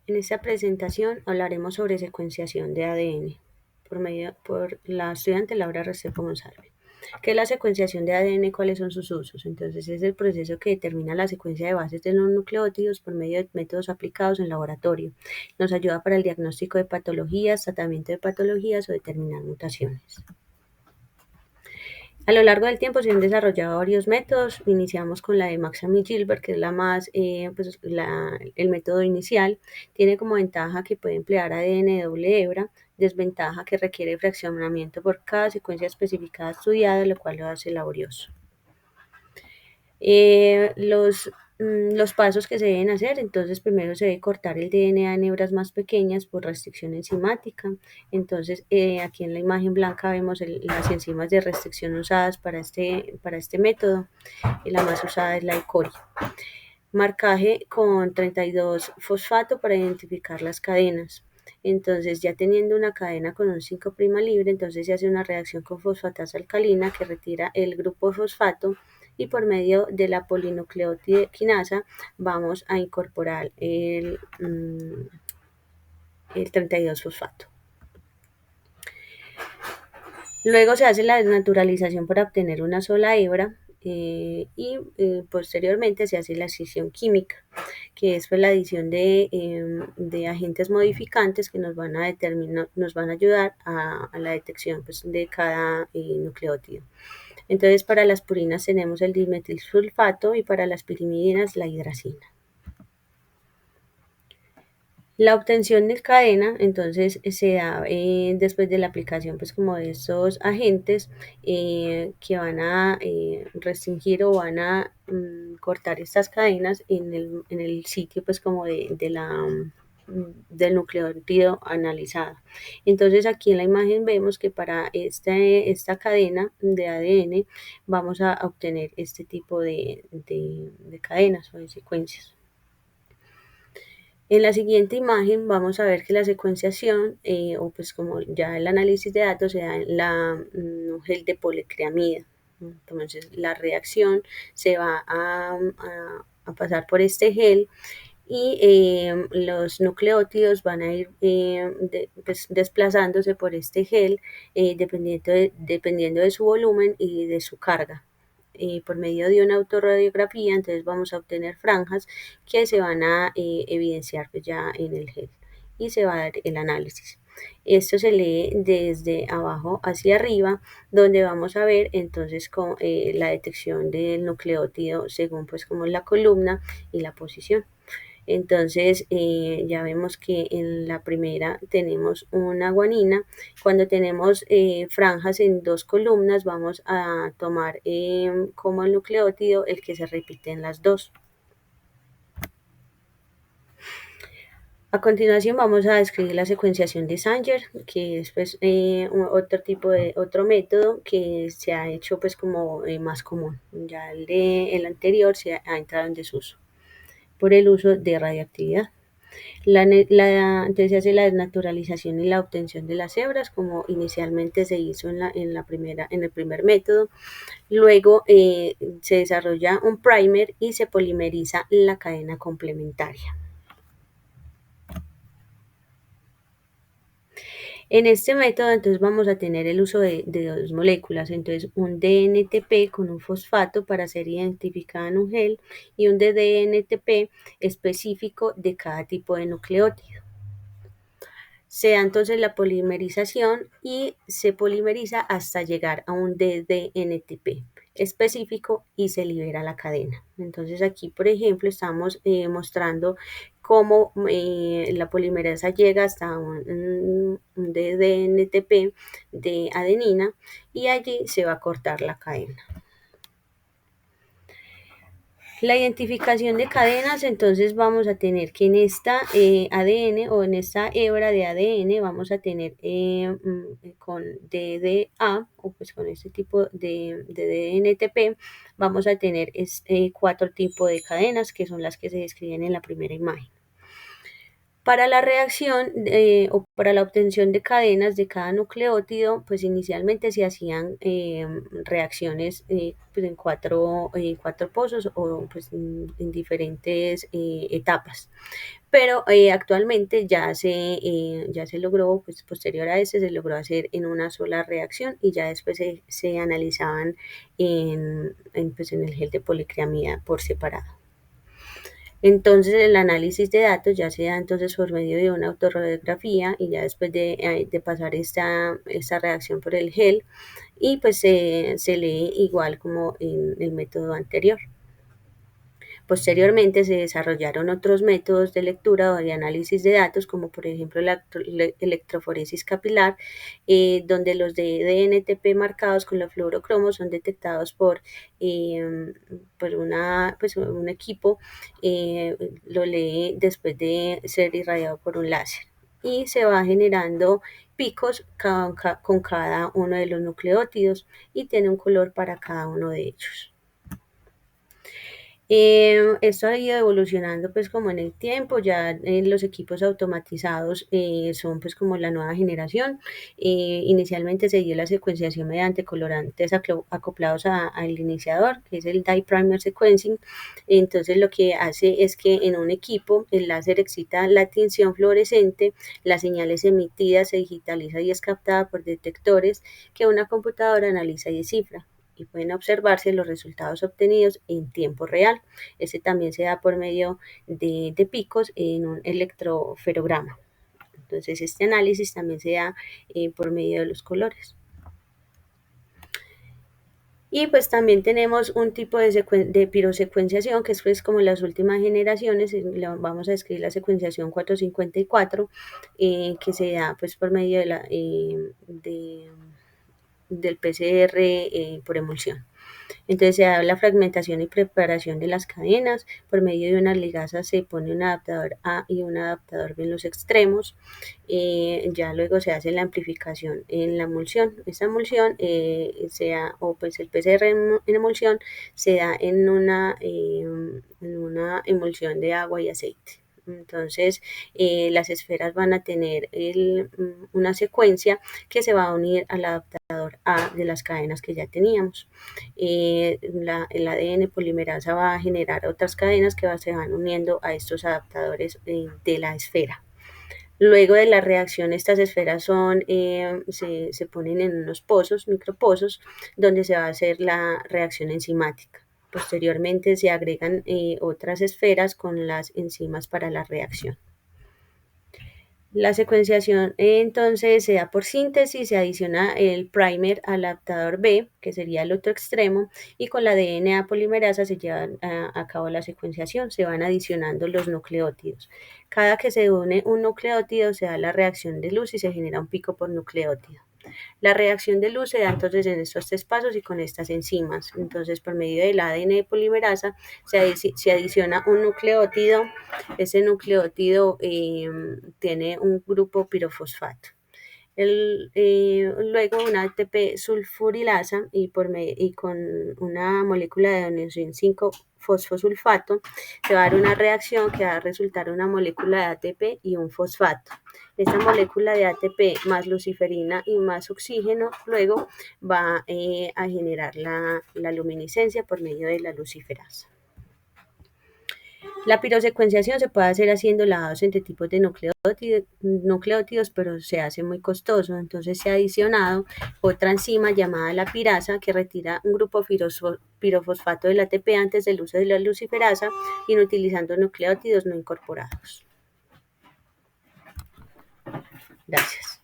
En esta presentación hablaremos sobre secuenciación de ADN por la estudiante Laura Restrepo González. ¿Qué es la secuenciación de ADN? ¿Cuáles son sus usos? Entonces, es el proceso que determina la secuencia de bases de los nucleótidos por medio de métodos aplicados en laboratorio. Nos ayuda para el diagnóstico de patologías, tratamiento de patologías o determinar mutaciones. A lo largo del tiempo se han desarrollado varios métodos. Iniciamos con la de Maxam y Gilbert, que es el método inicial. Tiene como ventaja que puede emplear ADN de doble hebra, desventaja que requiere fraccionamiento por cada secuencia especificada estudiada, lo cual lo hace laborioso. Los pasos que se deben hacer, entonces primero se debe cortar el DNA en hebras más pequeñas por restricción enzimática. Entonces aquí en la imagen blanca vemos las enzimas de restricción usadas para este método. La más usada es la ECORI. Marcaje con 32 fosfato para identificar las cadenas. Entonces, ya teniendo una cadena con un 5' libre, entonces se hace una reacción con fosfatasa alcalina que retira el grupo fosfato y por medio de la polinucleotidequinasa vamos a incorporar el 32 fosfato. Luego se hace la desnaturalización para obtener una sola hebra y posteriormente se hace la escisión química, que es pues, la adición de agentes modificantes que nos van a ayudar a la detección pues, de cada nucleótido. Entonces, para las purinas tenemos el dimetilsulfato y para las pirimidinas la hidracina. La obtención de cadena, entonces, se da después de la aplicación, pues, como de estos agentes que van a restringir o van a cortar estas cadenas en el sitio, pues, como del nucleótido analizado. Entonces, aquí en la imagen vemos que para esta cadena de ADN vamos a obtener este tipo de cadenas o de secuencias. En la siguiente imagen vamos a ver que la secuenciación, o pues como ya el análisis de datos, se da en la gel de policreamida. Entonces la reacción se va a pasar por este gel y los nucleótidos van a ir pues, desplazándose por este gel dependiendo de su volumen y de su carga. Por medio de una autorradiografía, entonces vamos a obtener franjas que se van a evidenciar pues, ya en el gel y se va a dar el análisis. Esto se lee desde abajo hacia arriba, donde vamos a ver entonces con la detección del nucleótido según pues como la columna y la posición. Entonces ya vemos que en la primera tenemos una guanina. Cuando tenemos franjas en dos columnas vamos a tomar como el nucleótido el que se repite en las dos. A continuación vamos a describir la secuenciación de Sanger, que es pues, otro método que se ha hecho pues como más común. Ya el anterior se ha entrado en desuso por el uso de radioactividad. Entonces se hace la desnaturalización y la obtención de las hebras, como inicialmente se hizo en el primer método. Luego se desarrolla un primer y se polimeriza la cadena complementaria. En este método entonces vamos a tener el uso de dos moléculas, entonces un DNTP con un fosfato para ser identificada en un gel y un DDNTP específico de cada tipo de nucleótido. Se da entonces la polimerización y se polimeriza hasta llegar a un DDNTP específico y se libera la cadena. Entonces aquí, por ejemplo, estamos mostrando cómo la polimerasa llega hasta un DDNTP de adenina y allí se va a cortar la cadena. La identificación de cadenas, entonces vamos a tener que en esta ADN o en esta hebra de ADN vamos a tener con DDA o pues con este tipo de DNTP vamos a tener 4 tipos de cadenas que son las que se describen en la primera imagen. Para la reacción o para la obtención de cadenas de cada nucleótido, pues inicialmente se hacían reacciones pues en cuatro pozos o pues en diferentes etapas. Pero actualmente ya se logró, pues posterior a ese, se logró hacer en una sola reacción y ya después se analizaban pues en el gel de policromía por separado. Entonces el análisis de datos ya se da entonces por medio de una autorradiografía y ya después de pasar esta reacción por el gel y pues se lee igual como en el método anterior. Posteriormente se desarrollaron otros métodos de lectura o de análisis de datos, como por ejemplo la electroforesis capilar, donde los de DNTP marcados con los fluorocromos son detectados por un equipo, lo lee después de ser irradiado por un láser y se va generando picos con cada uno de los nucleótidos y tiene un color para cada uno de ellos. Esto ha ido evolucionando pues como en el tiempo, ya los equipos automatizados son pues como la nueva generación. Inicialmente se dio la secuenciación mediante colorantes acoplados al iniciador, que es el diprimer sequencing. Entonces lo que hace es que en un equipo el láser excita la tinción fluorescente, las señales emitidas se digitaliza y es captada por detectores que una computadora analiza y descifra y pueden observarse los resultados obtenidos en tiempo real. Ese también se da por medio de picos en un electroferograma. Entonces este análisis también se da por medio de los colores. Y pues también tenemos un tipo de pirosecuenciación que es pues como las últimas generaciones, vamos a describir la secuenciación 454, que se da pues por medio del PCR por emulsión. Entonces se da la fragmentación y preparación de las cadenas. Por medio de una ligasa se pone un adaptador A y un adaptador B en los extremos. Ya luego se hace la amplificación en la emulsión. Esta emulsión, o pues el PCR en emulsión, se da en una emulsión de agua y aceite. Entonces, las esferas van a tener una secuencia que se va a unir al adaptador A de las cadenas que ya teníamos. El ADN polimerasa va a generar otras cadenas que se van uniendo a estos adaptadores de la esfera. Luego de la reacción, estas esferas se ponen en unos pozos, micropozos, donde se va a hacer la reacción enzimática. Posteriormente se agregan otras esferas con las enzimas para la reacción. La secuenciación entonces se da por síntesis, se adiciona el primer al adaptador B, que sería el otro extremo, y con la DNA polimerasa se lleva a cabo la secuenciación, se van adicionando los nucleótidos. Cada que se une un nucleótido se da la reacción de luz y se genera un pico por nucleótido. La reacción de luz se da entonces en estos tres pasos y con estas enzimas. Entonces, por medio del ADN polimerasa se adiciona un nucleótido. Ese nucleótido tiene un grupo pirofosfato. Luego una ATP sulfurilasa y con una molécula de adenosín 5-fosfosulfato se va a dar una reacción que va a resultar una molécula de ATP y un fosfato. Esta molécula de ATP más luciferina y más oxígeno luego va a generar la luminiscencia por medio de la luciferasa. La pirosecuenciación se puede hacer haciendo lavados entre tipos de nucleótidos, pero se hace muy costoso. Entonces se ha adicionado otra enzima llamada la pirasa que retira un grupo pirofosfato del ATP antes del uso de la luciferasa, inutilizando nucleótidos no incorporados. Gracias.